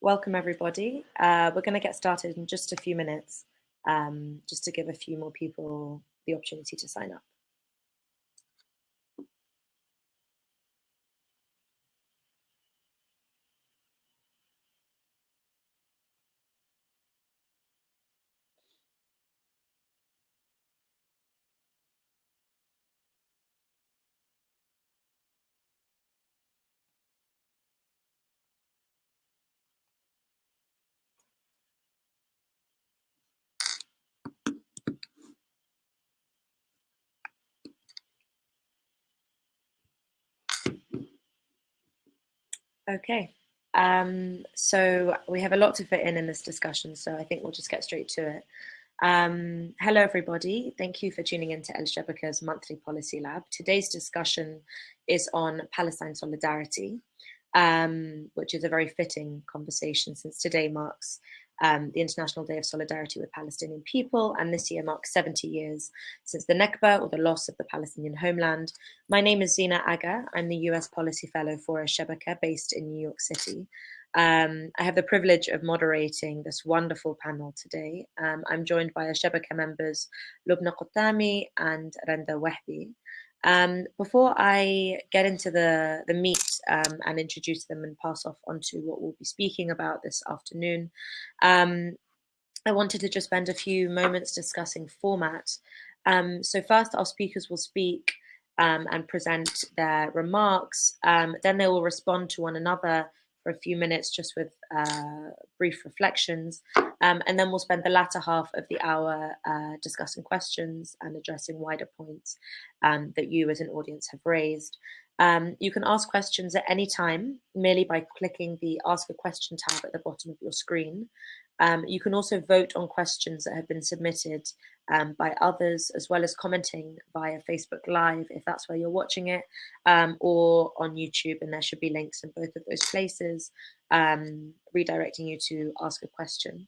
Welcome everybody. We're going to get started in just a few minutes, just to give a few more people the opportunity to sign up. Okay, so we have a lot to fit in this discussion, so I think we'll just get straight to it. Hello everybody, thank you for tuning in to Al-Shabaka's monthly policy lab. Today's discussion is on Palestine solidarity, which is a very fitting conversation since today marks the International Day of Solidarity with Palestinian People, and this year marks 70 years since the Nakba, or the loss of the Palestinian homeland. My name is Zena Agha. I'm the US Policy Fellow for Al-Shabaka based in New York City. I have the privilege of moderating this wonderful panel today. I'm joined by Al-Shabaka members Loubna Qutami and Randa Wahbe. Before I get into the meat and introduce them and pass off onto what we'll be speaking about this afternoon, I wanted to just spend a few moments discussing format. So first our speakers will speak and present their remarks. Then they will respond to one another for a few minutes just with brief reflections. And then we'll spend the latter half of the hour discussing questions and addressing wider points that you as an audience have raised. You can ask questions at any time merely by clicking the Ask a Question tab at the bottom of your screen. You can also vote on questions that have been submitted by others, as well as commenting via Facebook Live, if that's where you're watching it, or on YouTube, and there should be links in both of those places, redirecting you to ask a question.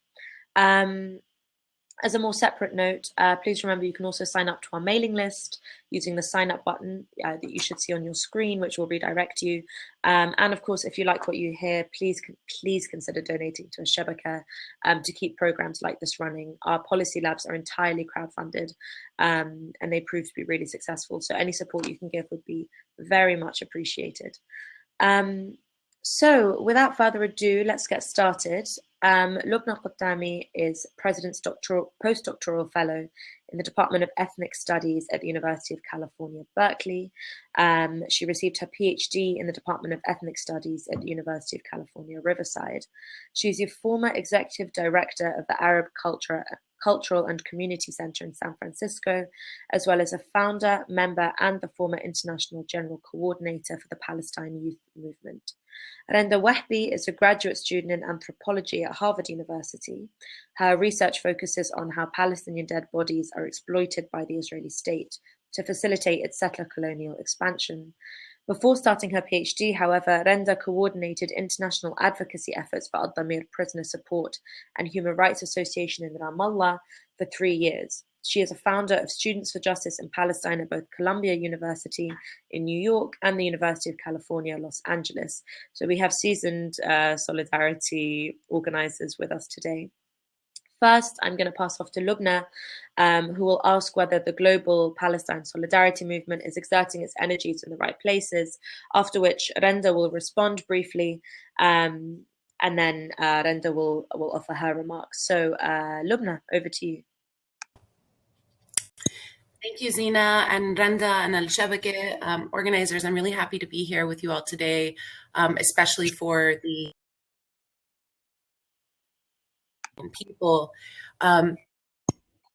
As a more separate note, please remember you can also sign up to our mailing list using the sign up button that you should see on your screen, which will redirect you. And of course, if you like what you hear, please consider donating to Al-Shabaka to keep programs like this running. Our policy labs are entirely crowdfunded and they prove to be really successful. So any support you can give would be very much appreciated. So without further ado, let's get started. Loubna Qutami is President's postdoctoral fellow in the Department of Ethnic Studies at the University of California, Berkeley. She received her PhD in the Department of Ethnic Studies at the University of California, Riverside. She's a former executive director of the Arab Cultural and Community Center in San Francisco, as well as a founder, member, and the former International General Coordinator for the Palestine Youth Movement. Randa Wahbe is a graduate student in anthropology at Harvard University. Her research focuses on how Palestinian dead bodies are exploited by the Israeli state to facilitate its settler colonial expansion. Before starting her PhD, however, Randa coordinated international advocacy efforts for Al-Damir Prisoner Support and Human Rights Association in Ramallah for 3 years. She is a founder of Students for Justice in Palestine at both Columbia University in New York and the University of California, Los Angeles. So we have seasoned solidarity organizers with us today. First, I'm going to pass off to Loubna, who will ask whether the global Palestine solidarity movement is exerting its energies in the right places, after which Randa will respond briefly, and then Randa will offer her remarks. So Loubna, over to you. Thank you, Zena and Randa and Al-Shabaka organizers. I'm really happy to be here with you all today, especially for the people. I'd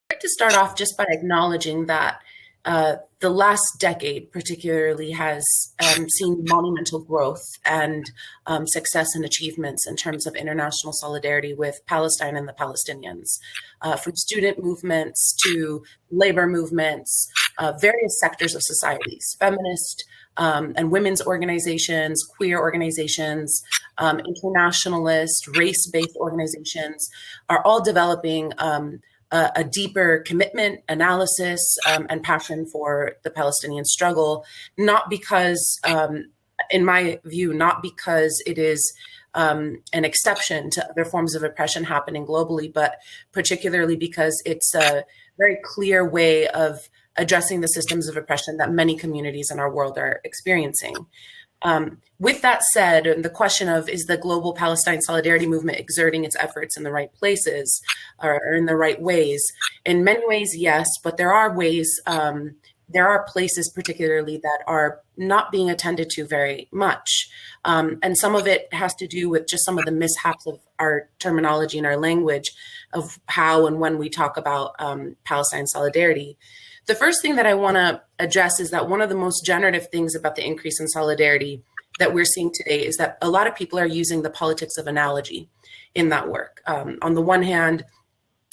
like to start off just by acknowledging that the last decade particularly has seen monumental growth and success and achievements in terms of international solidarity with Palestine and the Palestinians, from student movements to labor movements, various sectors of societies, feminist and women's organizations, queer organizations, internationalist, race-based organizations are all developing a deeper commitment, analysis, and passion for the Palestinian struggle, not because in my view, not because it is an exception to other forms of oppression happening globally, but particularly because it's a very clear way of addressing the systems of oppression that many communities in our world are experiencing. With that said, the question of, is the global Palestine solidarity movement exerting its efforts in the right places or in the right ways? In many ways, yes, but there are ways, there are places particularly that are not being attended to very much. And some of it has to do with just some of the mishaps of our terminology and our language of how and when we talk about Palestine solidarity. The first thing that I want to address is that one of the most generative things about the increase in solidarity that we're seeing today is that a lot of people are using the politics of analogy in that work. On the one hand,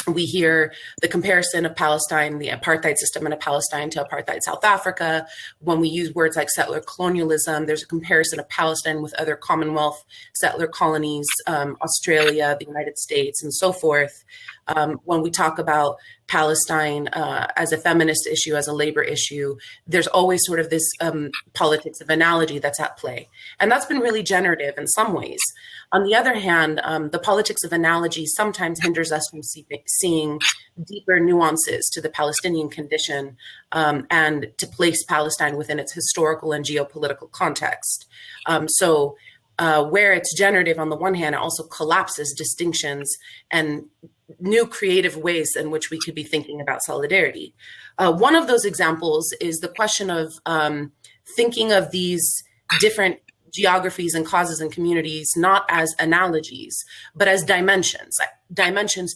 we hear the comparison of Palestine, the apartheid system in Palestine, to apartheid South Africa. When we use words like settler colonialism, there's a comparison of Palestine with other Commonwealth settler colonies, Australia, the United States, and so forth. When we talk about Palestine as a feminist issue, as a labor issue, there's always sort of this politics of analogy that's at play. And that's been really generative in some ways. On the other hand, the politics of analogy sometimes hinders us from seeing deeper nuances to the Palestinian condition and to place Palestine within its historical and geopolitical context. So where it's generative on the one hand, it also collapses distinctions and new creative ways in which we could be thinking about solidarity. One of those examples is the question of thinking of these different geographies and causes and communities not as analogies, but as dimensions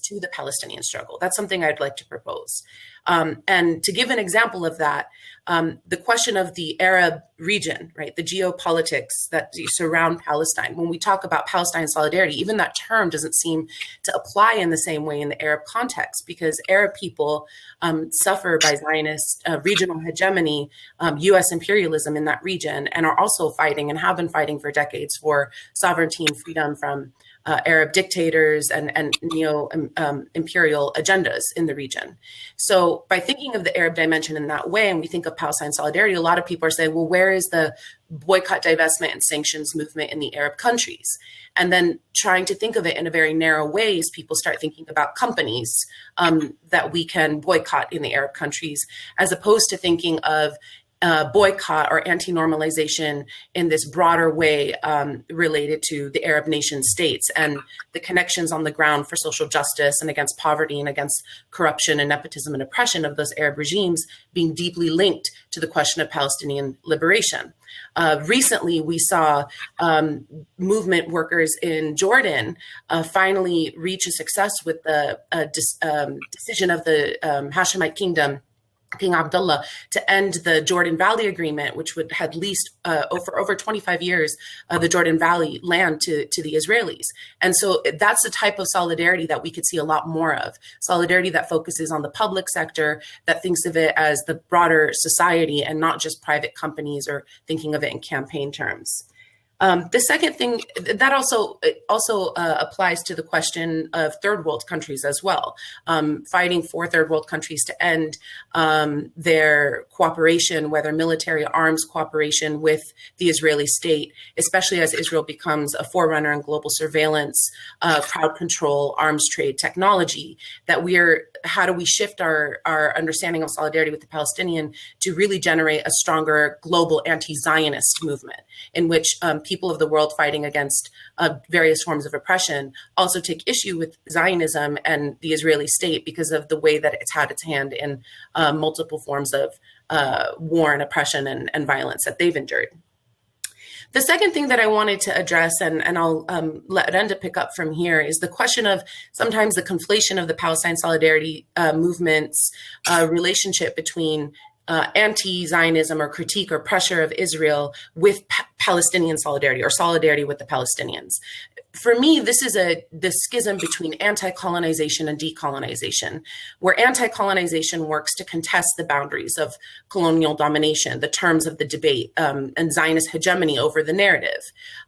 to the Palestinian struggle. That's something I'd like to propose. And to give an example of that, the question of the Arab region, right, the geopolitics that surround Palestine. When we talk about Palestine solidarity, even that term doesn't seem to apply in the same way in the Arab context, because Arab people suffer by Zionist regional hegemony, US imperialism in that region, and are also fighting and have been fighting for decades for sovereignty and freedom from Arab dictators and neo-imperial agendas in the region. So by thinking of the Arab dimension in that way, and we think of Palestine solidarity, a lot of people are saying, well, where is the boycott, divestment, and sanctions movement in the Arab countries? And then trying to think of it in a very narrow ways, people start thinking about companies that we can boycott in the Arab countries, as opposed to thinking of boycott or anti-normalization in this broader way related to the Arab nation states and the connections on the ground for social justice and against poverty and against corruption and nepotism and oppression of those Arab regimes being deeply linked to the question of Palestinian liberation. Recently, we saw movement workers in Jordan finally reach a success with the decision of the Hashemite kingdom, King Abdullah, to end the Jordan Valley Agreement, which would had leased for over 25 years the Jordan Valley land to the Israelis. And so that's the type of solidarity that we could see a lot more of. Solidarity that focuses on the public sector, that thinks of it as the broader society and not just private companies or thinking of it in campaign terms. The second thing that also applies to the question of third world countries as well, fighting for third world countries to end their cooperation, whether military arms cooperation with the Israeli state, especially as Israel becomes a forerunner in global surveillance, crowd control, arms trade technology. How do we shift our understanding of solidarity with the Palestinian to really generate a stronger global anti-Zionist movement in which people of the world fighting against various forms of oppression also take issue with Zionism and the Israeli state because of the way that it's had its hand in multiple forms of war and oppression and violence that they've endured. The second thing that I wanted to address, and I'll let Randa pick up from here, is the question of sometimes the conflation of the Palestine solidarity movement's relationship between anti-Zionism or critique or pressure of Israel with Palestinian solidarity or solidarity with the Palestinians. For me, this is the schism between anti-colonization and decolonization, where anti-colonization works to contest the boundaries of colonial domination, the terms of the debate, and Zionist hegemony over the narrative,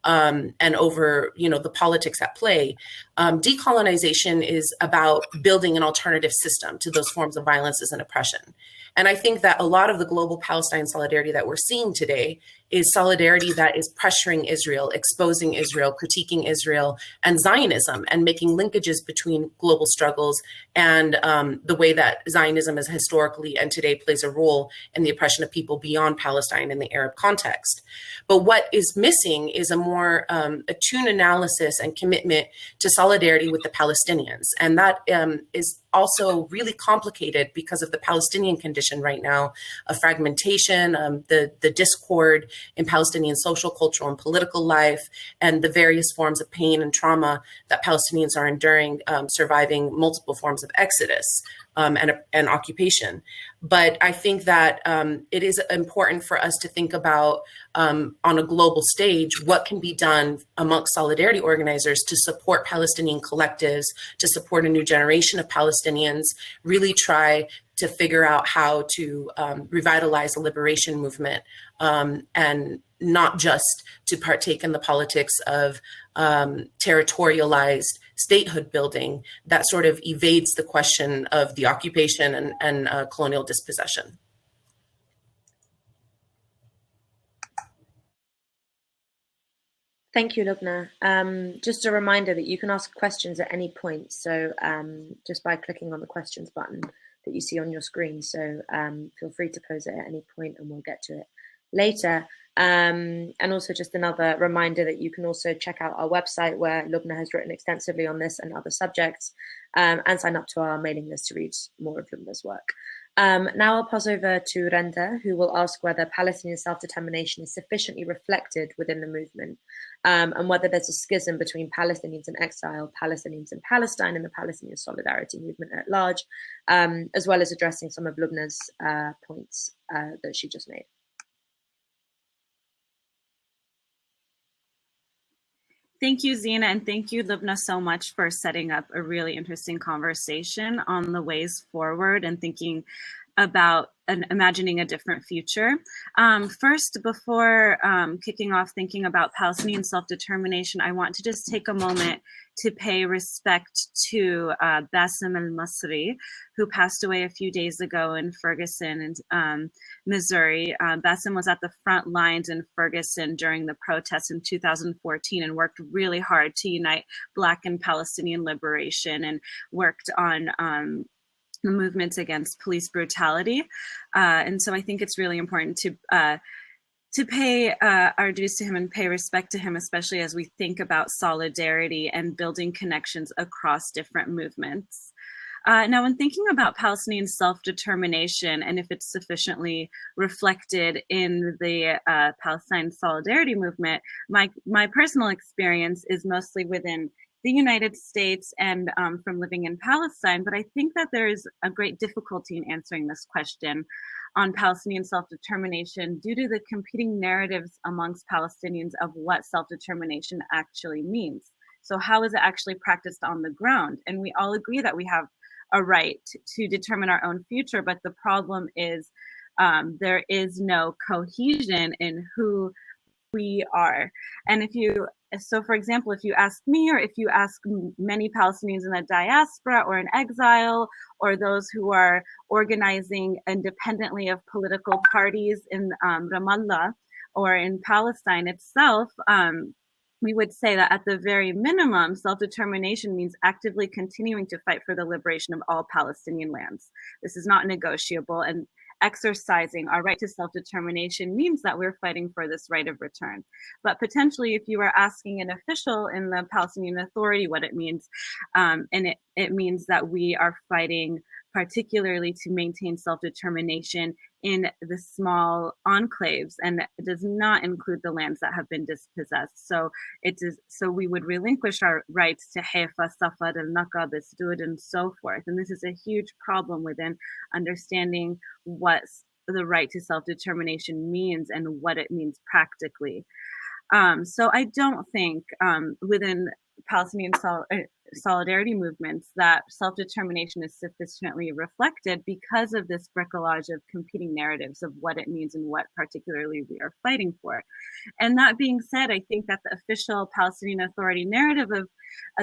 and over the politics at play. Decolonization is about building an alternative system to those forms of violences and oppression. And I think that a lot of the global Palestine solidarity that we're seeing today is solidarity that is pressuring Israel, exposing Israel, critiquing Israel, and Zionism, and making linkages between global struggles and the way that Zionism is historically and today plays a role in the oppression of people beyond Palestine in the Arab context. But what is missing is a more attuned analysis and commitment to solidarity with the Palestinians. And that is also really complicated because of the Palestinian condition right now, of fragmentation, the discord in Palestinian social, cultural, and political life, and the various forms of pain and trauma that Palestinians are enduring, surviving multiple forms of exodus and occupation. But I think that it is important for us to think about on a global stage what can be done amongst solidarity organizers to support Palestinian collectives, to support a new generation of Palestinians, really try to figure out how to revitalize the liberation movement and not just to partake in the politics of territorialized statehood building that sort of evades the question of the occupation and colonial dispossession. Thank you, Loubna. Just a reminder that you can ask questions at any point. So just by clicking on the questions button that you see on your screen. So feel free to pose it at any point and we'll get to it later. And also just another reminder that you can also check out our website where Loubna has written extensively on this and other subjects, and sign up to our mailing list to read more of Loubna's work. Now I'll pass over to Randa, who will ask whether Palestinian self-determination is sufficiently reflected within the movement, and whether there's a schism between Palestinians in exile, Palestinians in Palestine, and the Palestinian solidarity movement at large, as well as addressing some of Loubna's points that she just made. Thank you, Zena, and thank you, Loubna, so much for setting up a really interesting conversation on the ways forward and thinking about imagining a different future. First, before kicking off thinking about Palestinian self-determination, I want to just take a moment to pay respect to Bassem al-Masri, who passed away a few days ago in Ferguson, Missouri. Bassem was at the front lines in Ferguson during the protests in 2014 and worked really hard to unite Black and Palestinian liberation and worked on the movements against police brutality. And so I think it's really important to pay our dues to him and pay respect to him, especially as we think about solidarity and building connections across different movements. Now, when thinking about Palestinian self-determination and if it's sufficiently reflected in the Palestine solidarity movement, my personal experience is mostly within the United States and from living in Palestine, but I think that there is a great difficulty in answering this question on Palestinian self-determination due to the competing narratives amongst Palestinians of what self-determination actually means. So how is it actually practiced on the ground? And we all agree that we have a right to determine our own future, but the problem is there is no cohesion in who we are. And so for example, if you ask me, or if you ask many Palestinians in the diaspora or in exile, or those who are organizing independently of political parties in Ramallah or in Palestine itself, we would say that at the very minimum, self-determination means actively continuing to fight for the liberation of all Palestinian lands. This is not negotiable, and exercising our right to self-determination means that we're fighting for this right of return. But potentially, if you are asking an official in the Palestinian Authority what it means, and it means that we are fighting particularly to maintain self-determination in the small enclaves, and it does not include the lands that have been dispossessed. So we would relinquish our rights to Haifa, Safad, al-Naqab, Asdod, and so forth. And this is a huge problem within understanding what the right to self-determination means and what it means practically. So I don't think within Palestinian solidarity movements that self-determination is sufficiently reflected because of this bricolage of competing narratives of what it means and what particularly we are fighting for. And that being said, I think that the official Palestinian Authority narrative of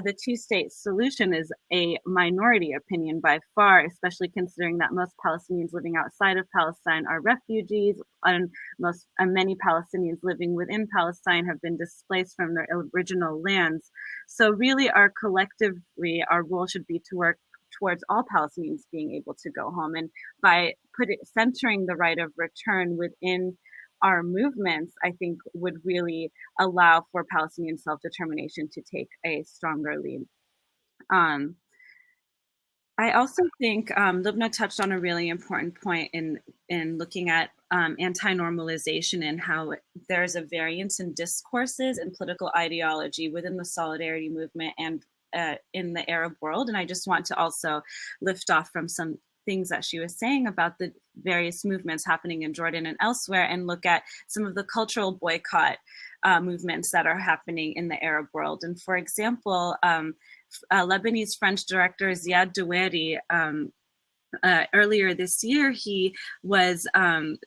the two-state solution is a minority opinion by far, especially considering that most Palestinians living outside of Palestine are refugees, and many Palestinians living within Palestine have been displaced from their original lands. So really our role should be to work towards all Palestinians being able to go home. And by centering the right of return within our movements, I think would really allow for Palestinian self-determination to take a stronger lead. I also think Loubna touched on a really important point in looking at anti-normalization and how there's a variance in discourses and political ideology within the solidarity movement and in the Arab world. And I just want to also lift off from some things that she was saying about the various movements happening in Jordan and elsewhere, and look at some of the cultural boycott movements that are happening in the Arab world. And for example, Lebanese French director Ziad Doueri, earlier this year, he was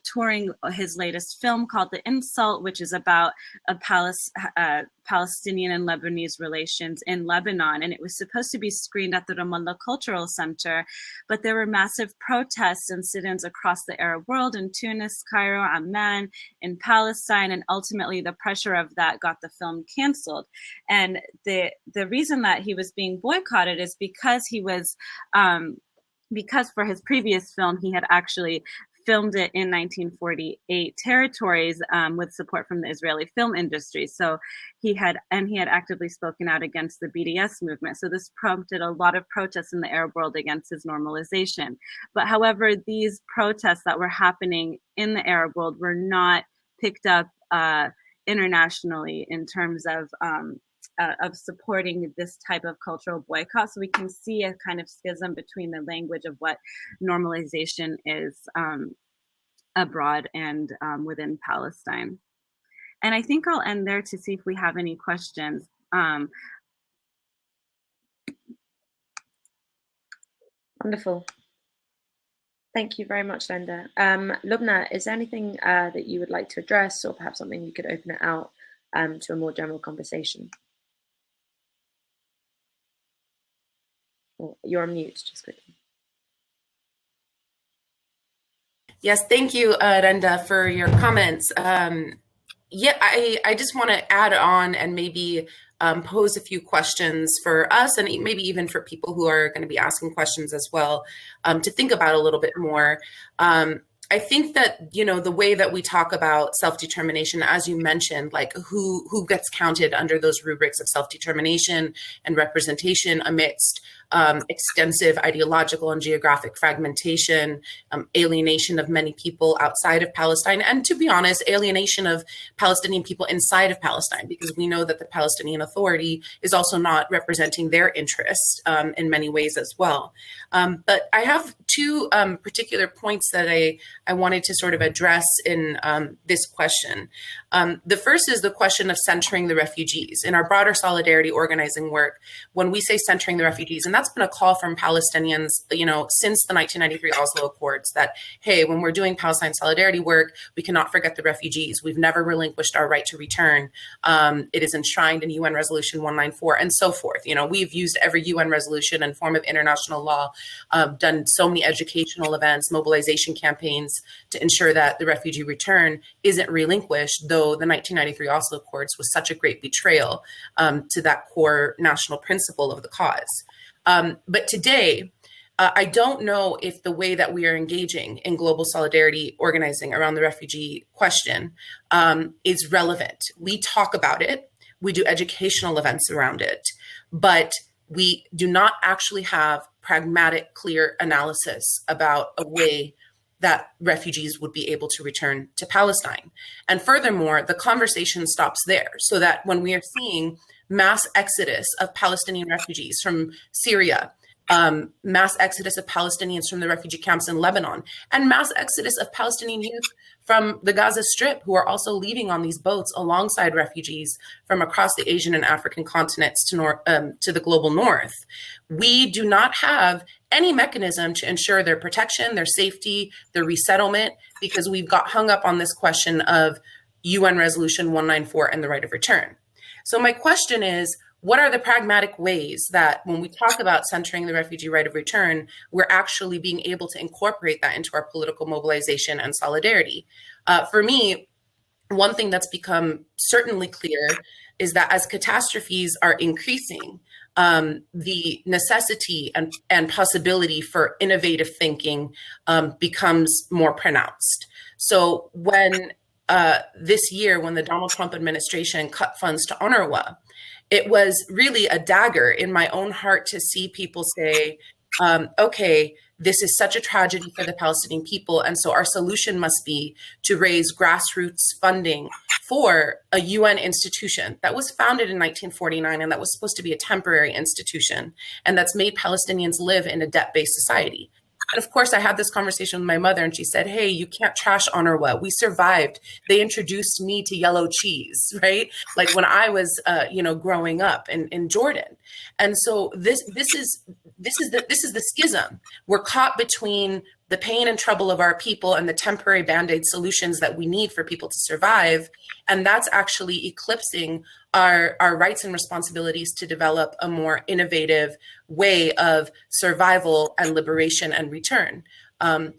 touring his latest film called The Insult, which is about Palestinian and Lebanese relations in Lebanon. And it was supposed to be screened at the Ramallah Cultural Center, but there were massive protests and sit-ins across the Arab world in Tunis, Cairo, Amman, in Palestine, and ultimately the pressure of that got the film canceled. And the reason that he was being boycotted is because he was because for his previous film, he had actually filmed it in 1948 territories with support from the Israeli film industry. So he had actively spoken out against the BDS movement. So this prompted a lot of protests in the Arab world against his normalization. But however, these protests that were happening in the Arab world were not picked up internationally in terms of supporting this type of cultural boycott. So we can see a kind of schism between the language of what normalization is abroad and within Palestine. And I think I'll end there to see if we have any questions. Wonderful. Thank you very much, Randa. Loubna, is there anything that you would like to address, or perhaps something you could open it out to a more general conversation? You're on mute, just quickly. Yes, thank you, Randa, for your comments. Yeah, I just want to add on and maybe pose a few questions for us, and maybe even for people who are going to be asking questions as well, to think about a little bit more. I think that, you know, the way that we talk about self-determination, as you mentioned, like who gets counted under those rubrics of self-determination and representation amidst extensive ideological and geographic fragmentation, alienation of many people outside of Palestine, and to be honest, alienation of Palestinian people inside of Palestine, because we know that the Palestinian Authority is also not representing their interests in many ways as well. But I have two particular points that I wanted to sort of address in this question. The first is the question of centering the refugees. In our broader solidarity organizing work, when we say centering the refugees, and that's been a call from Palestinians, you know, since the 1993 Oslo Accords, that, hey, when we're doing Palestine solidarity work, we cannot forget the refugees. We've never relinquished our right to return. It is enshrined in UN Resolution 194 and so forth. You know, we've used every UN resolution and form of international law, done so many educational events, mobilization campaigns to ensure that the refugee return isn't relinquished, though the 1993 Oslo Accords was such a great betrayal to that core national principle of the cause. But today, I don't know if the way that we are engaging in global solidarity organizing around the refugee question is relevant. We talk about it, we do educational events around it, but we do not actually have pragmatic, clear analysis about a way that refugees would be able to return to Palestine. And furthermore, the conversation stops there, so that when we are seeing mass exodus of Palestinian refugees from Syria, mass exodus of Palestinians from the refugee camps in Lebanon, and mass exodus of Palestinian youth from the Gaza Strip, who are also leaving on these boats alongside refugees from across the Asian and African continents to the global north. We do not have any mechanism to ensure their protection, their safety, their resettlement, because we've got hung up on this question of UN Resolution 194 and the right of return. So my question is, what are the pragmatic ways that when we talk about centering the refugee right of return, we're actually being able to incorporate that into our political mobilization and solidarity? For me, one thing that's become certainly clear is that as catastrophes are increasing, the necessity and possibility for innovative thinking becomes more pronounced. So when this year, when the Donald Trump administration cut funds to UNRWA, it was really a dagger in my own heart to see people say, okay, this is such a tragedy for the Palestinian people. And so our solution must be to raise grassroots funding for a UN institution that was founded in 1949 and that was supposed to be a temporary institution and that's made Palestinians live in a debt-based society. And of course, I had this conversation with my mother and she said, hey, you can't trash UNRWA. We survived. They introduced me to yellow cheese, right? Like when I was, growing up in Jordan. And so this is the schism. We're caught between the pain and trouble of our people and the temporary Band-Aid solutions that we need for people to survive. And that's actually eclipsing our rights and responsibilities to develop a more innovative way of survival and liberation and return.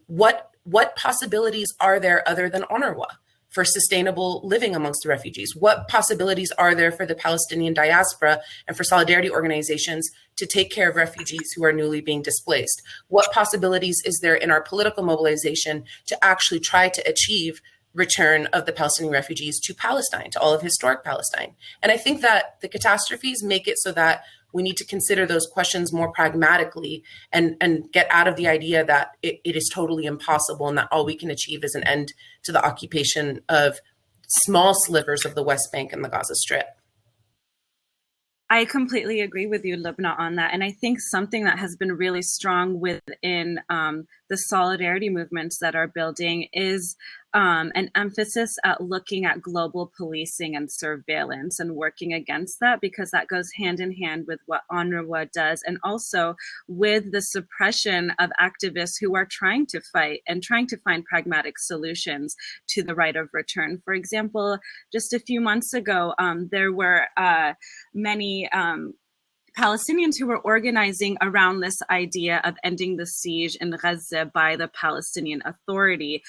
What possibilities are there other than UNRWA for sustainable living amongst the refugees? What possibilities are there for the Palestinian diaspora and for solidarity organizations to take care of refugees who are newly being displaced? What possibilities is there in our political mobilization to actually try to achieve return of the Palestinian refugees to Palestine, to all of historic Palestine? And I think that the catastrophes make it so that we need to consider those questions more pragmatically and get out of the idea that it is totally impossible and that all we can achieve is an end to the occupation of small slivers of the West Bank and the Gaza Strip. I completely agree with you, Loubna, on that. And I think something that has been really strong within the solidarity movements that are building is an emphasis at looking at global policing and surveillance and working against that, because that goes hand in hand with what UNRWA does, and also with the suppression of activists who are trying to fight and trying to find pragmatic solutions to the right of return. For example, just a few months ago, there were many Palestinians who were organizing around this idea of ending the siege in Gaza by the Palestinian Authority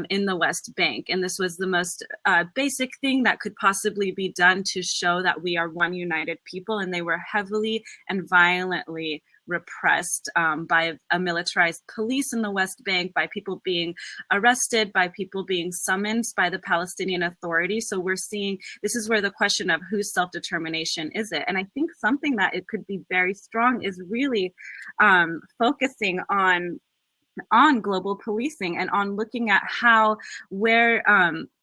in the West Bank. And this was the most basic thing that could possibly be done to show that we are one united people. And they were heavily and violently repressed by a militarized police in the West Bank, by people being arrested, by people being summoned by the Palestinian Authority. So we're seeing, this is where the question of whose self-determination is it? And I think something that it could be very strong is really focusing on global policing and on looking at how, where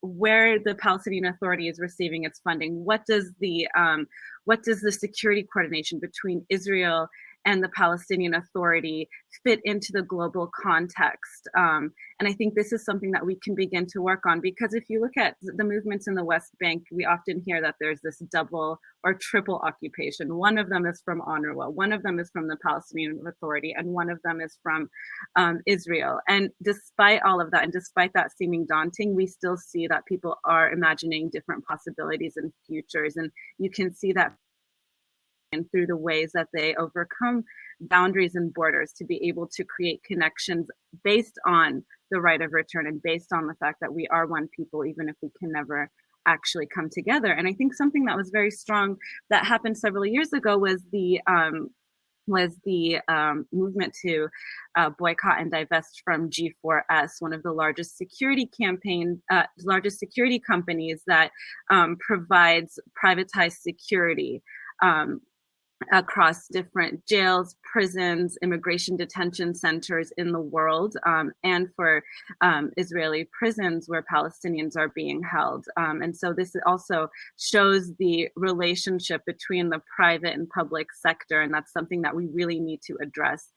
the Palestinian Authority is receiving its funding. What does the security coordination between Israel and the Palestinian Authority fit into the global context? And I think this is something that we can begin to work on, because if you look at the movements in the West Bank, we often hear that there's this double or triple occupation. One of them is from UNRWA, one of them is from the Palestinian Authority, and one of them is from Israel. And despite all of that, and despite that seeming daunting, we still see that people are imagining different possibilities and futures. And you can see that and through the ways that they overcome boundaries and borders to be able to create connections based on the right of return and based on the fact that we are one people, even if we can never actually come together. And I think something that was very strong that happened several years ago was the movement to boycott and divest from G4S, one of the largest security companies that provides privatized security across different jails, prisons, immigration detention centers in the world, and for Israeli prisons where Palestinians are being held. And so this also shows the relationship between the private and public sector, and that's something that we really need to address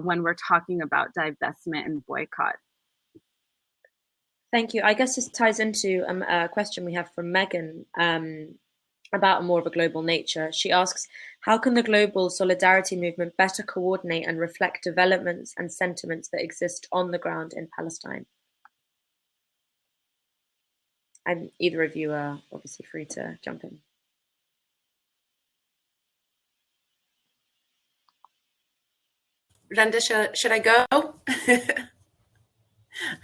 when we're talking about divestment and boycott. Thank you. I guess this ties into a question we have from Megan about more of a global nature. She asks, how can the global solidarity movement better coordinate and reflect developments and sentiments that exist on the ground in Palestine? And either of you are obviously free to jump in. Randa, should I go?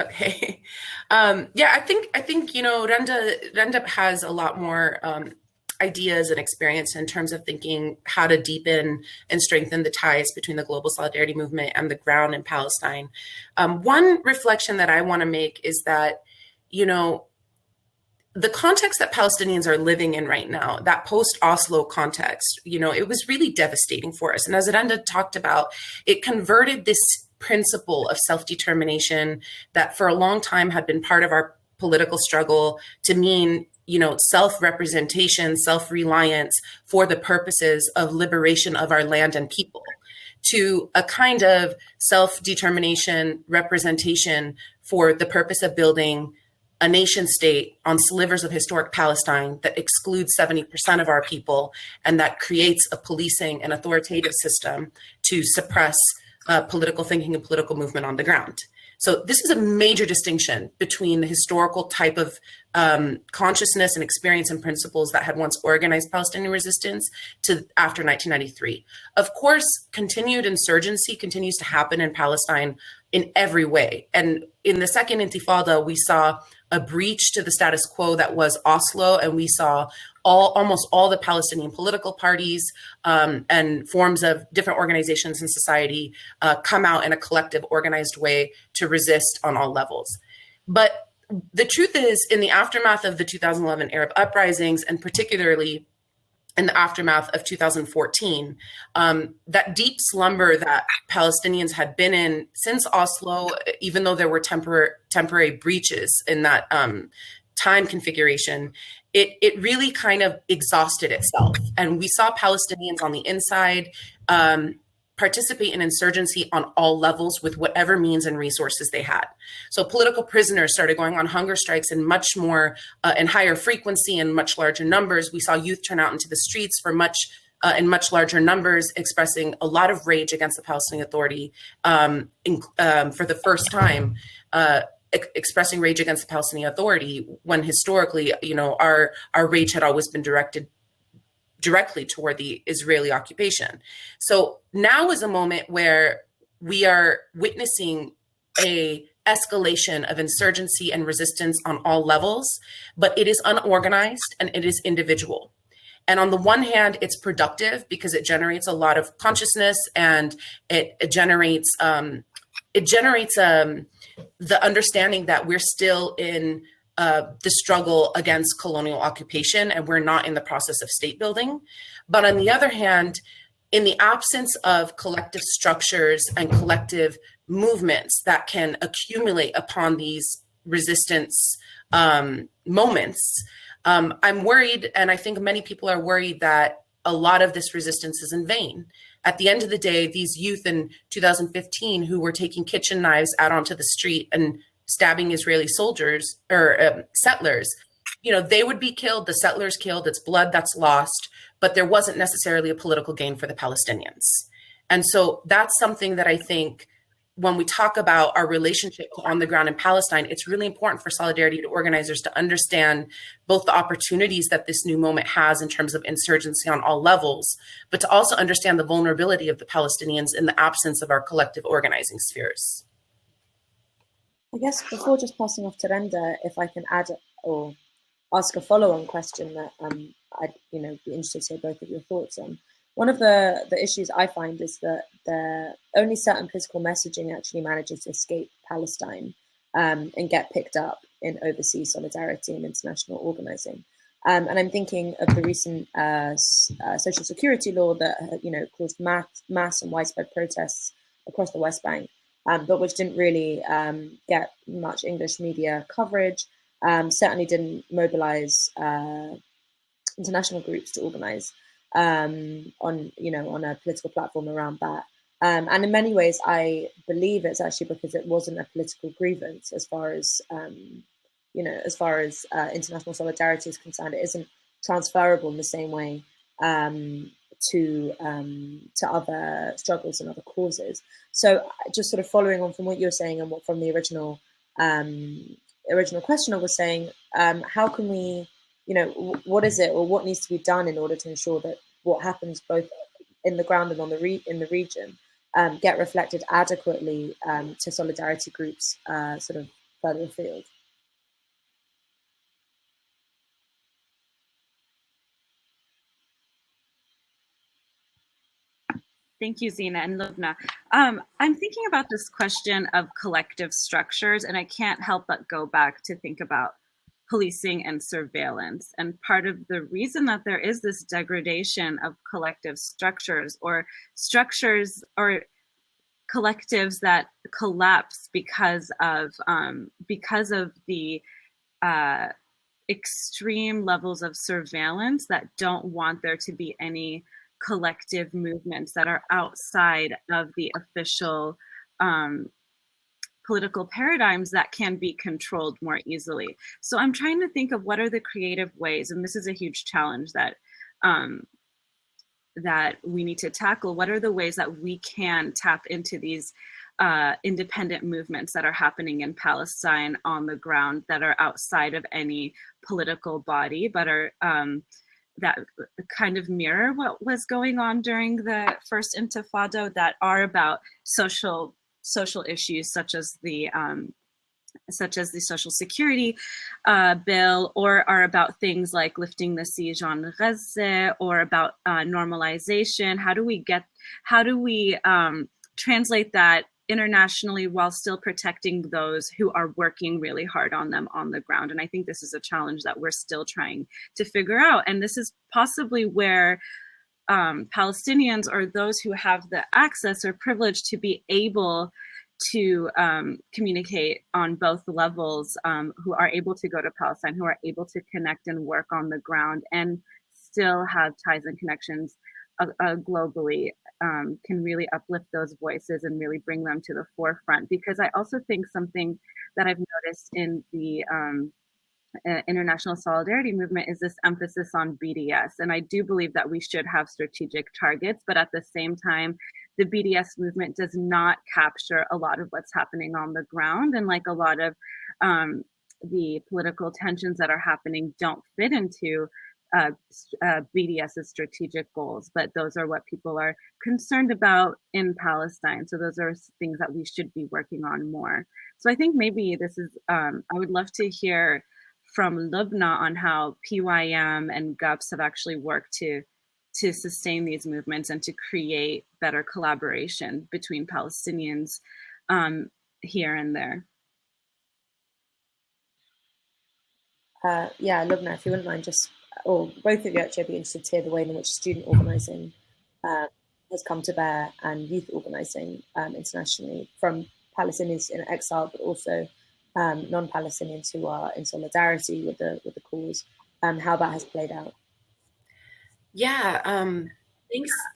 Okay. Yeah, I think, Randa has a lot more ideas and experience in terms of thinking how to deepen and strengthen the ties between the global solidarity movement and the ground in Palestine. One reflection that I want to make is that, you know, the context that Palestinians are living in right now, that post-Oslo context, it was really devastating for us. And as Randa talked about, it converted this principle of self-determination that for a long time had been part of our political struggle to mean, self-representation, self-reliance for the purposes of liberation of our land and people, to a kind of self-determination representation for the purpose of building a nation state on slivers of historic Palestine that excludes 70% of our people and that creates a policing and authoritative system to suppress political thinking and political movement on the ground. So this is a major distinction between the historical type of consciousness and experience and principles that had once organized Palestinian resistance to after 1993. Of course, continued insurgency continues to happen in Palestine in every way. And in the second Intifada, we saw a breach to the status quo that was Oslo, and we saw almost all the Palestinian political parties and forms of different organizations in society come out in a collective, organized way to resist on all levels. But the truth is, in the aftermath of the 2011 Arab uprisings, and particularly in the aftermath of 2014, that deep slumber that Palestinians had been in since Oslo, even though there were temporary breaches in that time configuration, it really kind of exhausted itself. And we saw Palestinians on the inside participate in insurgency on all levels with whatever means and resources they had. So political prisoners started going on hunger strikes in much more and higher frequency and much larger numbers. We saw youth turn out into the streets for in much larger numbers, expressing a lot of rage against the Palestinian Authority for the first time. Expressing rage against the Palestinian Authority when historically, our rage had always been directly toward the Israeli occupation. So now is a moment where we are witnessing a escalation of insurgency and resistance on all levels, but it is unorganized and it is individual. And on the one hand, it's productive because it generates a lot of consciousness and it generates the understanding that we're still in the struggle against colonial occupation and we're not in the process of state building. But on the other hand, in the absence of collective structures and collective movements that can accumulate upon these resistance moments, I'm worried, and I think many people are worried, that a lot of this resistance is in vain. At the end of the day, these youth in 2015 who were taking kitchen knives out onto the street and stabbing Israeli soldiers or settlers, they would be killed, the settlers killed, it's blood that's lost, but there wasn't necessarily a political gain for the Palestinians. And so that's something that I think when we talk about our relationship to on the ground in Palestine, it's really important for solidarity to organizers to understand both the opportunities that this new moment has in terms of insurgency on all levels, but to also understand the vulnerability of the Palestinians in the absence of our collective organizing spheres. I guess before just passing off to Randa, if I can add or ask a follow-on question that I'd be interested to hear both of your thoughts on. One of the issues I find is that only certain political messaging actually manages to escape Palestine and get picked up in overseas solidarity and international organizing. And I'm thinking of the recent social security law that caused mass and widespread protests across the West Bank, but which didn't really get much English media coverage. Certainly didn't mobilize international groups to organize on a political platform around that. And in many ways, I believe it's actually because it wasn't a political grievance as far as international solidarity is concerned. It isn't transferable in the same way to other struggles and other causes. So just sort of following on from what you're saying and what from the original questioner was saying, how can we, what is it or what needs to be done in order to ensure that what happens both in the ground and in the region get reflected adequately to solidarity groups sort of further afield? Thank you, Zena and Loubna. I'm thinking about this question of collective structures, and I can't help but go back to think about policing and surveillance. And part of the reason that there is this degradation of collective structures or collectives that collapse because of the extreme levels of surveillance that don't want there to be any collective movements that are outside of the official political paradigms that can be controlled more easily. So I'm trying to think of what are the creative ways, and this is a huge challenge that that we need to tackle. What are the ways that we can tap into these independent movements that are happening in Palestine on the ground that are outside of any political body, but are that kind of mirror what was going on during the first Intifada, that are about social issues such as the Social Security bill, or are about things like lifting the siege on Gaza, or about normalization. How do we translate that internationally while still protecting those who are working really hard on them on the ground? And I think this is a challenge that we're still trying to figure out. And this is possibly where Palestinians, or those who have the access or privilege to be able to communicate on both levels, who are able to go to Palestine, who are able to connect and work on the ground and still have ties and connections globally, can really uplift those voices and really bring them to the forefront. Because I also think something that I've noticed in the international solidarity movement is this emphasis on BDS. And I do believe that we should have strategic targets, but at the same time, the BDS movement does not capture a lot of what's happening on the ground. And like a lot of the political tensions that are happening don't fit into BDS's strategic goals, but those are what people are concerned about in Palestine. So those are things that we should be working on more. So I think maybe this is, I would love to hear from Loubna on how PYM and GUPS have actually worked to sustain these movements and to create better collaboration between Palestinians here and there. Yeah, Loubna, if you wouldn't mind or both of you actually, I'd be interested to hear the way in which student organising has come to bear, and youth organising internationally, from Palestinians in exile, but also non-Palestinians who are in solidarity with the cause, how that has played out. Yeah,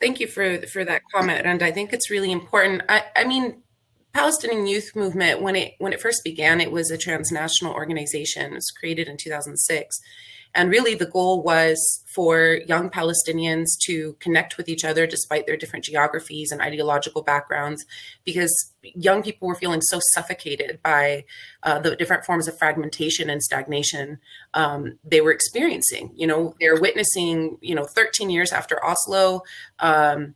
thank you for that comment, and I think it's really important. I mean, Palestinian Youth Movement, when it first began, it was a transnational organization. It was created in 2006. And really the goal was for young Palestinians to connect with each other despite their different geographies and ideological backgrounds, because young people were feeling so suffocated by the different forms of fragmentation and stagnation they were experiencing. You know, they're witnessing, 13 years after Oslo, the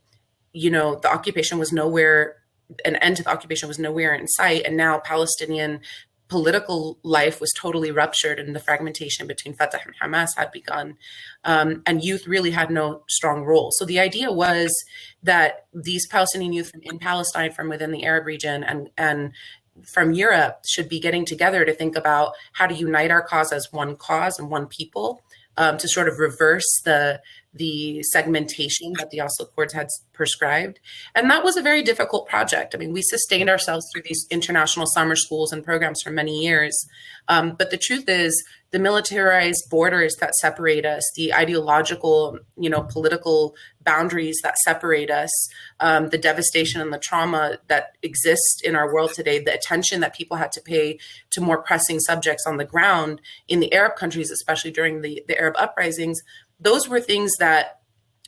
occupation was nowhere, an end to the occupation was nowhere in sight. And now Palestinian political life was totally ruptured, and the fragmentation between Fatah and Hamas had begun. And youth really had no strong role. So the idea was that these Palestinian youth in Palestine, from within the Arab region and from Europe, should be getting together to think about how to unite our cause as one cause and one people, to sort of reverse the segmentation that the Oslo Accords had prescribed. And that was a very difficult project. I mean, we sustained ourselves through these international summer schools and programs for many years. But the truth is, the militarized borders that separate us, the ideological, political boundaries that separate us, the devastation and the trauma that exists in our world today, the attention that people had to pay to more pressing subjects on the ground in the Arab countries, especially during the Arab uprisings, those were things that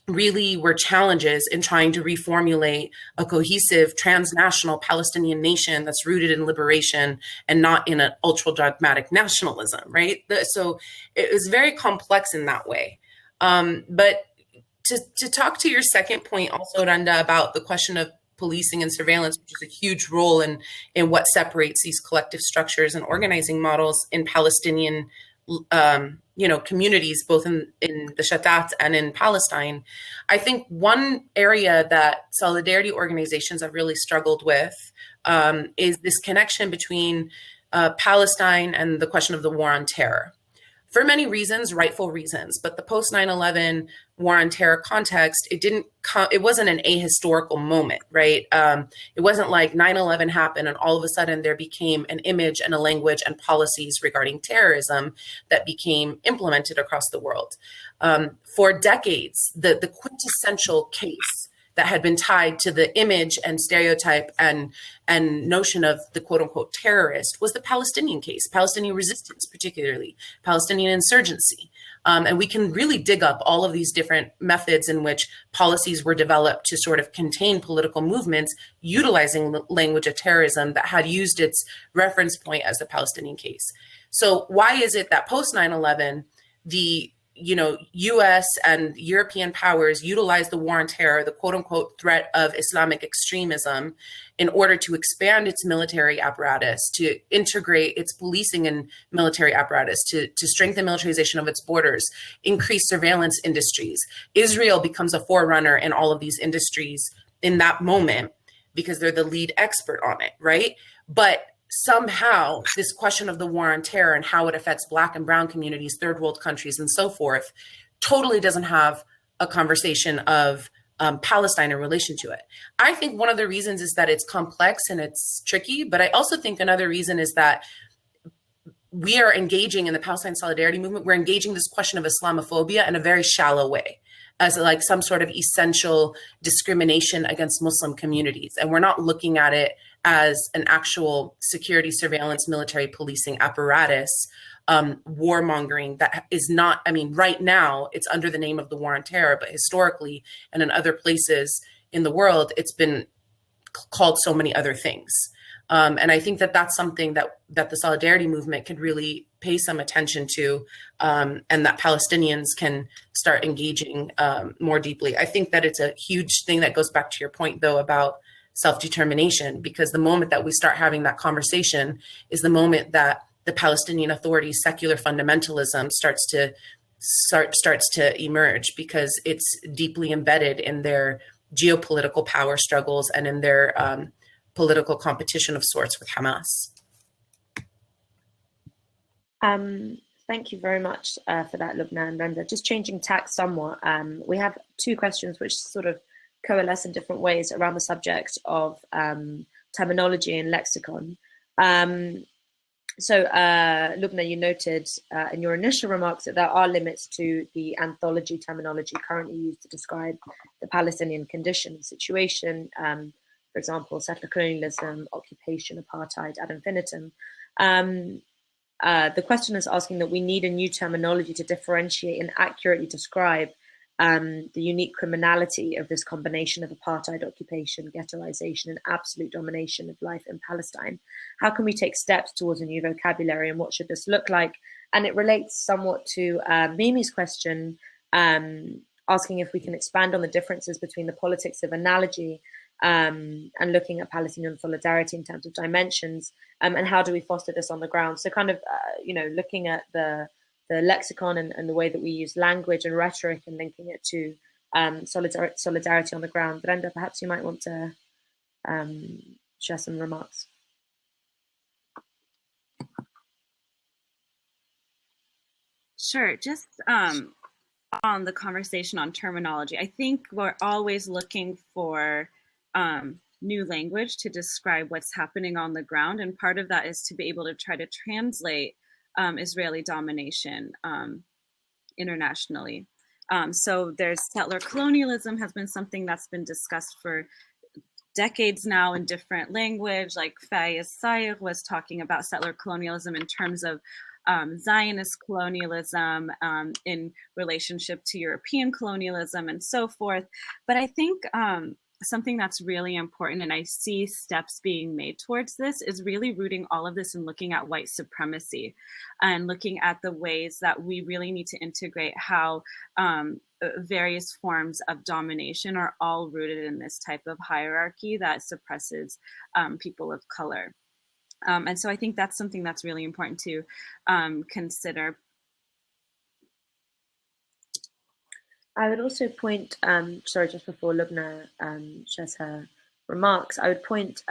really were challenges in trying to reformulate a cohesive transnational Palestinian nation that's rooted in liberation and not in an ultra dogmatic nationalism, right? So it was very complex in that way. But to talk to your second point also, Randa, about the question of policing and surveillance, which is a huge role in what separates these collective structures and organizing models in Palestinian communities, both in the Shatat and in Palestine. I think one area that solidarity organizations have really struggled with is this connection between Palestine and the question of the war on terror. For many reasons, rightful reasons, but the post 9/11 war on terror context, it wasn't an ahistorical moment, right? It wasn't like 9/11 happened and all of a sudden there became an image and a language and policies regarding terrorism that became implemented across the world. For decades, the quintessential case that had been tied to the image and stereotype and notion of the quote unquote terrorist was the Palestinian case, Palestinian resistance, particularly Palestinian insurgency. And we can really dig up all of these different methods in which policies were developed to sort of contain political movements utilizing the language of terrorism that had used its reference point as the Palestinian case. So why is it that post 9/11, the U.S. and European powers utilized the war on terror, the quote unquote threat of Islamic extremism, in order to expand its military apparatus, to integrate its policing and military apparatus, to strengthen militarization of its borders, increase surveillance industries? Israel becomes a forerunner in all of these industries in that moment because they're the lead expert on it, right? But somehow this question of the war on terror and how it affects Black and brown communities, third world countries, and so forth, totally doesn't have a conversation of Palestine in relation to it. I think one of the reasons is that it's complex and it's tricky, but I also think another reason is that we are engaging in the Palestine Solidarity Movement, we're engaging this question of Islamophobia in a very shallow way, as like some sort of essential discrimination against Muslim communities. And we're not looking at it as an actual security, surveillance, military policing apparatus, warmongering that is not, right now it's under the name of the war on terror, but historically and in other places in the world, it's been called so many other things. And I think that that's something that the Solidarity Movement could really pay some attention to, and that Palestinians can start engaging more deeply. I think that it's a huge thing that goes back to your point, though, about self-determination, because the moment that we start having that conversation is the moment that the Palestinian Authority's secular fundamentalism starts to emerge, because it's deeply embedded in their geopolitical power struggles and in their political competition of sorts with Hamas. Thank you very much for that, Loubna and Randa. Just changing tack somewhat, we have two questions which sort of coalesce in different ways around the subject of terminology and lexicon. So, Loubna, you noted in your initial remarks that there are limits to the anthology terminology currently used to describe the Palestinian condition and situation. For example, settler colonialism, occupation, apartheid, ad infinitum. The question is asking that we need a new terminology to differentiate and accurately describe the unique criminality of this combination of apartheid, occupation, ghettoization, and absolute domination of life in Palestine. How can we take steps towards a new vocabulary, and what should this look like? And it relates somewhat to Mimi's question, asking if we can expand on the differences between the politics of analogy and looking at Palestinian solidarity in terms of dimensions, and how do we foster this on the ground? So kind of, looking at the lexicon and the way that we use language and rhetoric and linking it to solidarity on the ground. Randa, perhaps you might want to share some remarks. Sure. Just on the conversation on terminology, I think we're always looking for new language to describe what's happening on the ground. And part of that is to be able to try to translate Israeli domination internationally. So there's settler colonialism has been something that's been discussed for decades now in different language, like Fayez Sayegh was talking about settler colonialism in terms of Zionist colonialism in relationship to European colonialism and so forth. But I think something that's really important, and I see steps being made towards this, is really rooting all of this and looking at white supremacy and looking at the ways that we really need to integrate how various forms of domination are all rooted in this type of hierarchy that suppresses people of color. And so I think that's something that's really important to consider. I would also point, sorry, just before Loubna shares her remarks, I would point,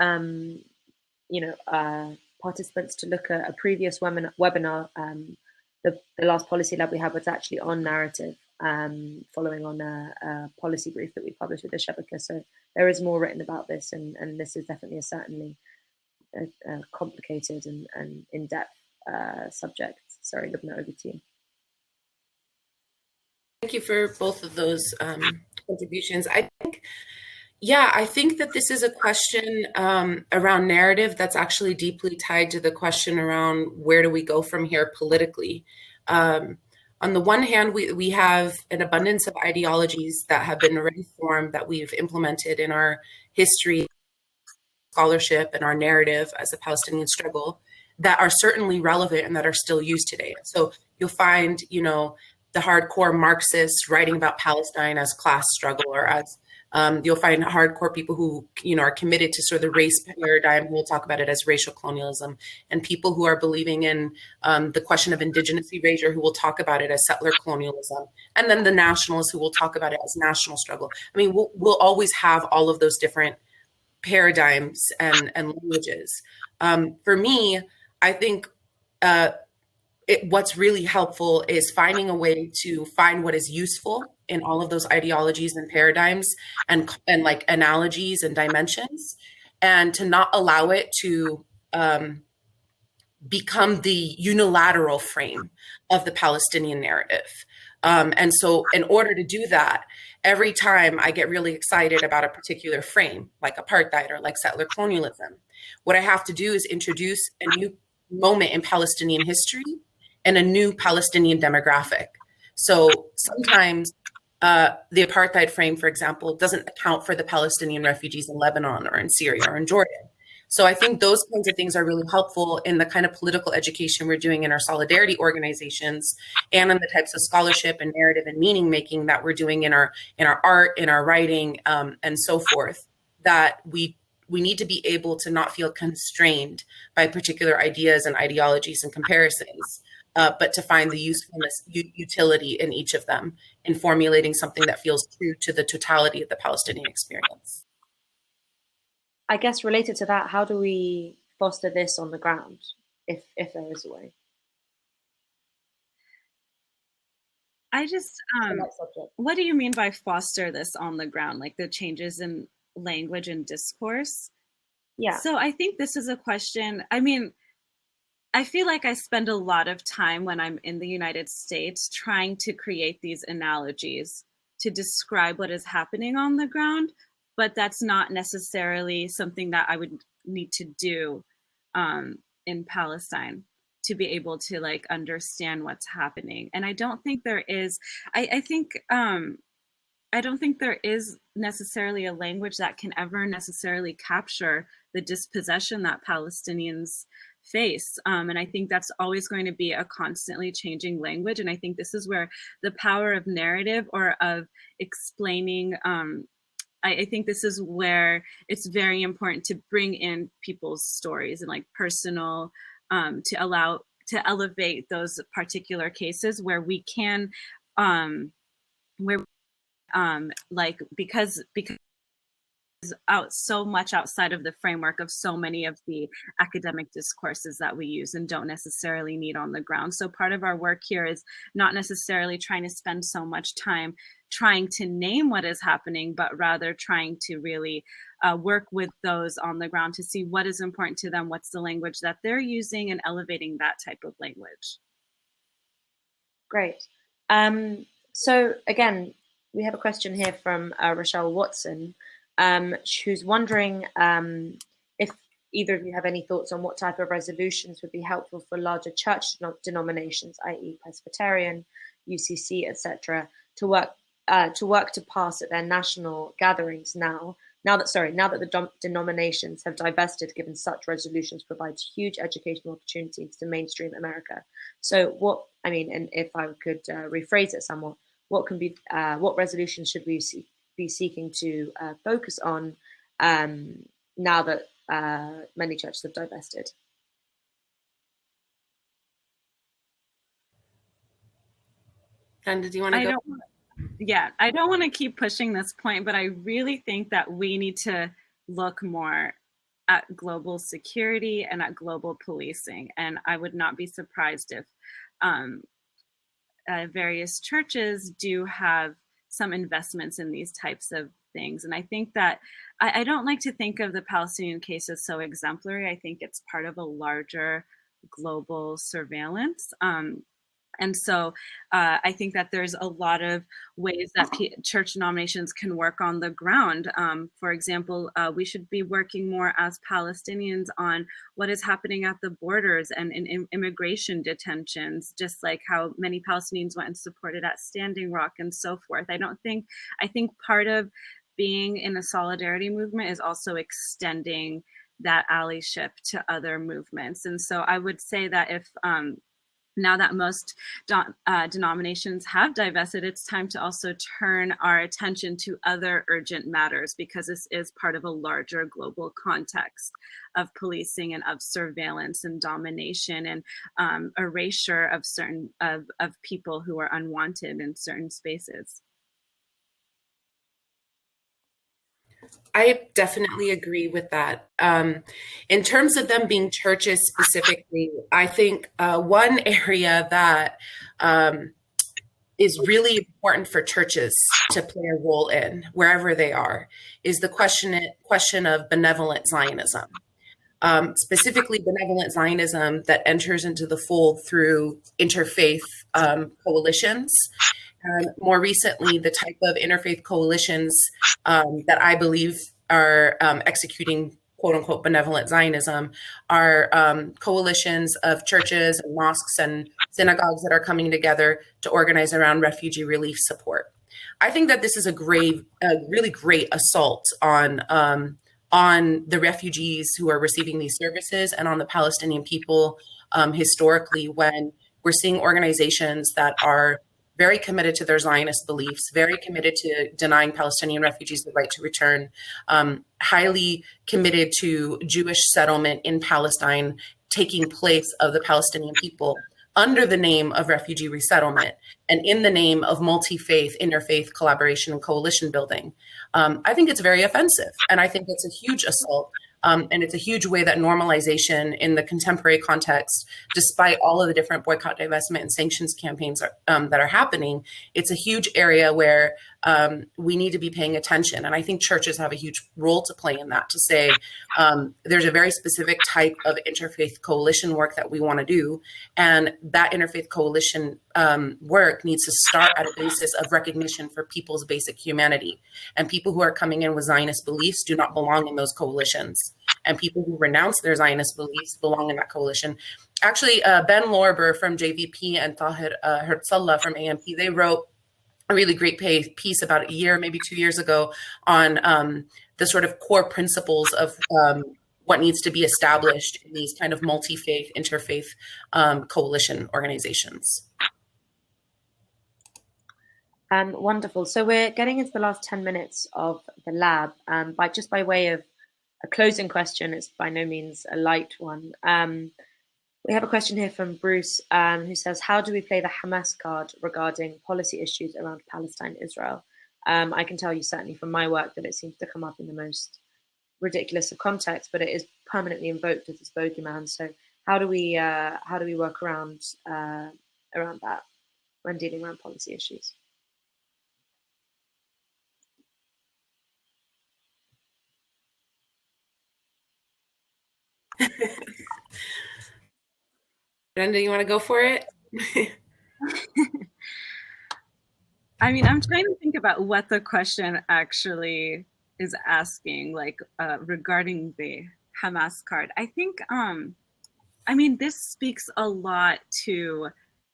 participants to look at a previous webinar. The last policy lab we had was actually on narrative, following on a policy brief that we published with Al-Shabaka. So there is more written about this, and this is definitely certainly a complicated and in-depth subject. Sorry, Loubna, over to you. Thank you for both of those contributions. I think that this is a question around narrative that's actually deeply tied to the question around where do we go from here politically. On the one hand, we have an abundance of ideologies that have been already formed, that we've implemented in our history, scholarship, and our narrative as a Palestinian struggle, that are certainly relevant and that are still used today. So you'll find, the hardcore Marxists writing about Palestine as class struggle, or as you'll find hardcore people who, are committed to sort of the race paradigm, who will talk about it as racial colonialism, and people who are believing in the question of indigenous erasure, who will talk about it as settler colonialism, and then the nationalists who will talk about it as national struggle. I mean, we'll always have all of those different paradigms and languages. For me, I think what's really helpful is finding a way to find what is useful in all of those ideologies and paradigms and like analogies and dimensions, and to not allow it to become the unilateral frame of the Palestinian narrative. And so in order to do that, every time I get really excited about a particular frame, like apartheid or like settler colonialism, what I have to do is introduce a new moment in Palestinian history and a new Palestinian demographic. So sometimes the apartheid frame, for example, doesn't account for the Palestinian refugees in Lebanon or in Syria or in Jordan. So I think those kinds of things are really helpful in the kind of political education we're doing in our solidarity organizations, and in the types of scholarship and narrative and meaning making that we're doing in our art, in our writing, and so forth, that we need to be able to not feel constrained by particular ideas and ideologies and comparisons, but to find the usefulness, utility in each of them in formulating something that feels true to the totality of the Palestinian experience. I guess related to that, how do we foster this on the ground, if there is a way? I just, what do you mean by foster this on the ground? Like the changes in language and discourse? Yeah. So I think this is a question, I mean, I feel like I spend a lot of time when I'm in the United States trying to create these analogies to describe what is happening on the ground, but that's not necessarily something that I would need to do in Palestine to be able to like understand what's happening. And I don't think there is, I don't think there is necessarily a language that can ever necessarily capture the dispossession that Palestinians face. And I think that's always going to be a constantly changing language. And I think this is where the power of narrative or of explaining, I think this is where it's very important to bring in people's stories and like personal, to elevate those particular cases where we can, because out so much outside of the framework of so many of the academic discourses that we use and don't necessarily need on the ground. So part of our work here is not necessarily trying to spend so much time trying to name what is happening, but rather trying to really work with those on the ground to see what is important to them, what's the language that they're using, and elevating that type of language. Great. So again, we have a question here from Rochelle Watson, who's wondering if either of you have any thoughts on what type of resolutions would be helpful for larger church denominations, i.e. Presbyterian, UCC, etc., to work to pass at their national gatherings now now that the denominations have divested, given such resolutions provide huge educational opportunities to mainstream America. So what I mean, and if I could rephrase it somewhat, what resolutions should we be seeking to focus on now that many churches have divested? Randa, do you want to go? I don't want to keep pushing this point, but I really think that we need to look more at global security and at global policing. And I would not be surprised if various churches do have some investments in these types of things. And I think that I don't like to think of the Palestinian case as so exemplary. I think it's part of a larger global surveillance. And so I think that there's a lot of ways that church denominations can work on the ground. For example, we should be working more as Palestinians on what is happening at the borders and in immigration detentions, just like how many Palestinians went and supported at Standing Rock and so forth. I think part of being in a solidarity movement is also extending that allyship to other movements. And so I would say that if now that most denominations have divested, it's time to also turn our attention to other urgent matters, because this is part of a larger global context of policing and of surveillance and domination and erasure of certain of people who are unwanted in certain spaces. I definitely agree with that. In terms of them being churches specifically, I think one area that is really important for churches to play a role in, wherever they are, is the question of benevolent Zionism. Specifically benevolent Zionism that enters into the fold through interfaith coalitions. More recently, the type of interfaith coalitions that I believe are executing quote unquote benevolent Zionism are coalitions of churches and mosques and synagogues that are coming together to organize around refugee relief support. I think that this is a really great assault on the refugees who are receiving these services and on the Palestinian people historically, when we're seeing organizations that are very committed to their Zionist beliefs, very committed to denying Palestinian refugees the right to return, highly committed to Jewish settlement in Palestine taking place of the Palestinian people under the name of refugee resettlement and in the name of multi-faith, interfaith collaboration and coalition building. I think it's very offensive, and I think it's a huge assault. And it's a huge way that normalization in the contemporary context, despite all of the different boycott, divestment, and sanctions campaigns that are happening, it's a huge area where we need to be paying attention. And I think churches have a huge role to play in that, to say there's a very specific type of interfaith coalition work that we want to do. And that interfaith coalition work needs to start at a basis of recognition for people's basic humanity. And people who are coming in with Zionist beliefs do not belong in those coalitions. And people who renounce their Zionist beliefs belong in that coalition. Actually, Ben Lorber from JVP and Tahir Herzallah from AMP, they wrote a really great piece about a year, maybe 2 years ago, on the sort of core principles of what needs to be established in these kind of multi-faith, interfaith coalition organizations. Wonderful. So we're getting into the last 10 minutes of the lab. By way of a closing question, it's by no means a light one. We have a question here from Bruce, who says, how do we play the Hamas card regarding policy issues around Palestine, Israel? I can tell you certainly from my work that it seems to come up in the most ridiculous of contexts, but it is permanently invoked as a bogeyman. So how do we work around that when dealing around policy issues? Randa, you want to go for it? I mean, I'm trying to think about what the question actually is asking, like regarding the Hamas card. I think, I mean, this speaks a lot to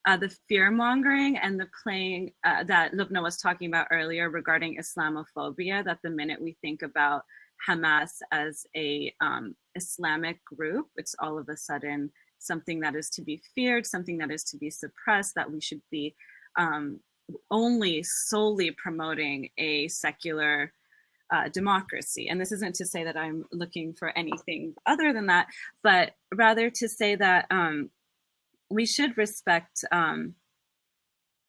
the fear mongering and the playing that Loubna was talking about earlier regarding Islamophobia, that the minute we think about Hamas as a Islamic group, it's all of a sudden something that is to be feared, something that is to be suppressed, that we should be only solely promoting a secular democracy. And this isn't to say that I'm looking for anything other than that, but rather to say that we should respect,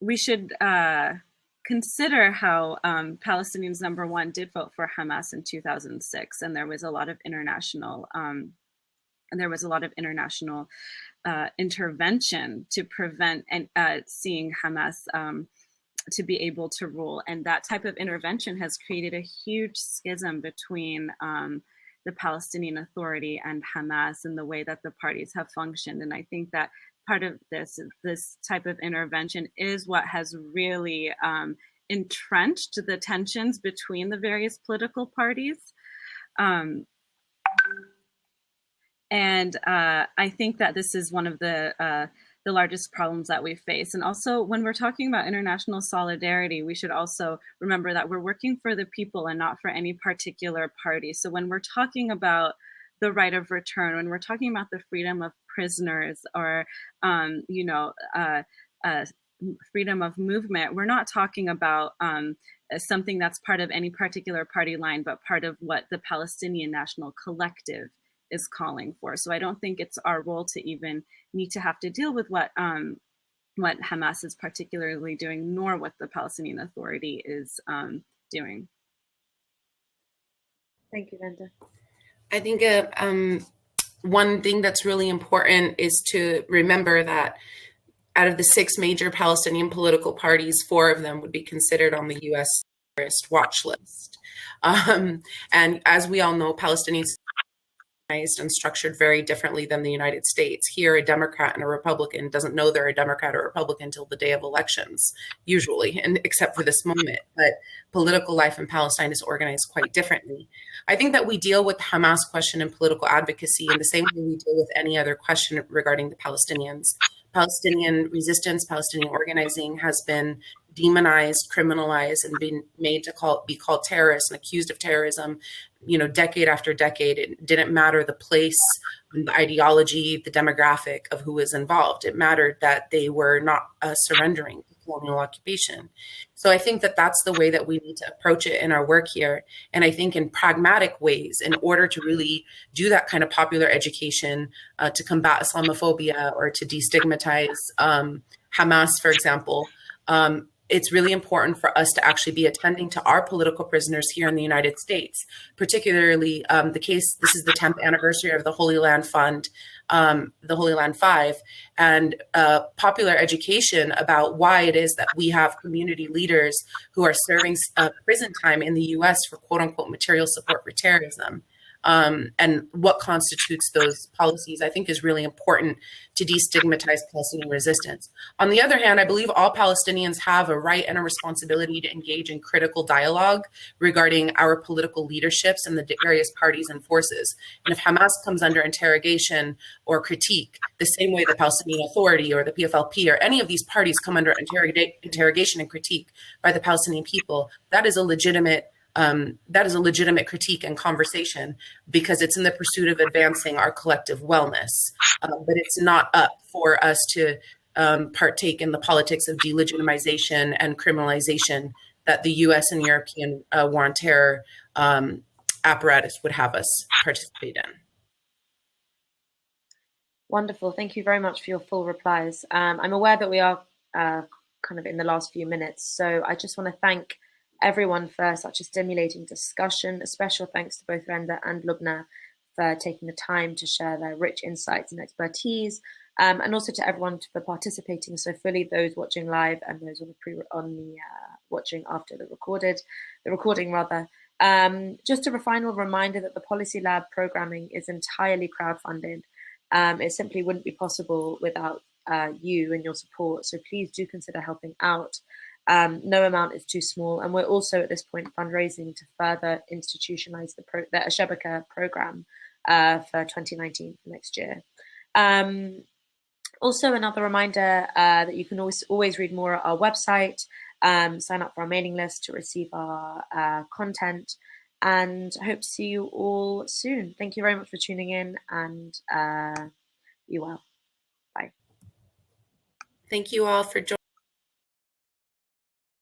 we should consider how Palestinians, number one, did vote for Hamas in 2006, and there was a lot of international intervention to prevent seeing Hamas to be able to rule. And that type of intervention has created a huge schism between the Palestinian Authority and Hamas and the way that the parties have functioned. And I think that part of this type of intervention is what has really entrenched the tensions between the various political parties. And I think that this is one of the largest problems that we face. And also, when we're talking about international solidarity, we should also remember that we're working for the people and not for any particular party. So when we're talking about the right of return, when we're talking about the freedom of prisoners or, freedom of movement, we're not talking about something that's part of any particular party line, but part of what the Palestinian National Collective is calling for. So I don't think it's our role to even need to have to deal with what Hamas is particularly doing, nor what the Palestinian Authority is doing. Thank you, Randa. I think one thing that's really important is to remember that out of the 6 major Palestinian political parties, 4 of them would be considered on the U.S. terrorist watch list. And as we all know, Palestinians and structured very differently than the United States. Here, a Democrat and a Republican doesn't know they're a Democrat or Republican until the day of elections, usually, and except for this moment. But political life in Palestine is organized quite differently. I think that we deal with the Hamas question and political advocacy in the same way we deal with any other question regarding the Palestinians. Palestinian resistance, Palestinian organizing has been demonized, criminalized, and been made to be called terrorists and accused of terrorism, decade after decade. It didn't matter the place, the ideology, the demographic of who was involved. It mattered that they were not surrendering to colonial occupation. So I think that that's the way that we need to approach it in our work here. And I think in pragmatic ways, in order to really do that kind of popular education to combat Islamophobia or to destigmatize Hamas, for example, it's really important for us to actually be attending to our political prisoners here in the United States, particularly this is the 10th anniversary of the Holy Land Fund, the Holy Land 5, and popular education about why it is that we have community leaders who are serving prison time in the US for quote unquote material support for terrorism. And what constitutes those policies, I think, is really important to destigmatize Palestinian resistance. On the other hand, I believe all Palestinians have a right and a responsibility to engage in critical dialogue regarding our political leaderships and the various parties and forces. And if Hamas comes under interrogation or critique, the same way the Palestinian Authority or the PFLP or any of these parties come under interrogation and critique by the Palestinian people, that is a legitimate critique and conversation because it's in the pursuit of advancing our collective wellness. But it's not up for us to partake in the politics of delegitimization and criminalization that the US and European war on terror apparatus would have us participate in. Wonderful. Thank you very much for your full replies. I'm aware that we are kind of in the last few minutes, so I just want to thank everyone for such a stimulating discussion. A special thanks to both Randa and Loubna for taking the time to share their rich insights and expertise, and also to everyone for participating so fully, those watching live and those watching after the recording rather. Just a final reminder that the Policy Lab programming is entirely crowdfunded. It simply wouldn't be possible without you and your support, so please do consider helping out. No amount is too small, and we're also at this point fundraising to further institutionalize the Al-Shabaka program for 2019 for next year. Also, another reminder that you can always read more at our website, sign up for our mailing list to receive our content, and I hope to see you all soon. Thank you very much for tuning in, and be well. Bye. Thank you all for joining.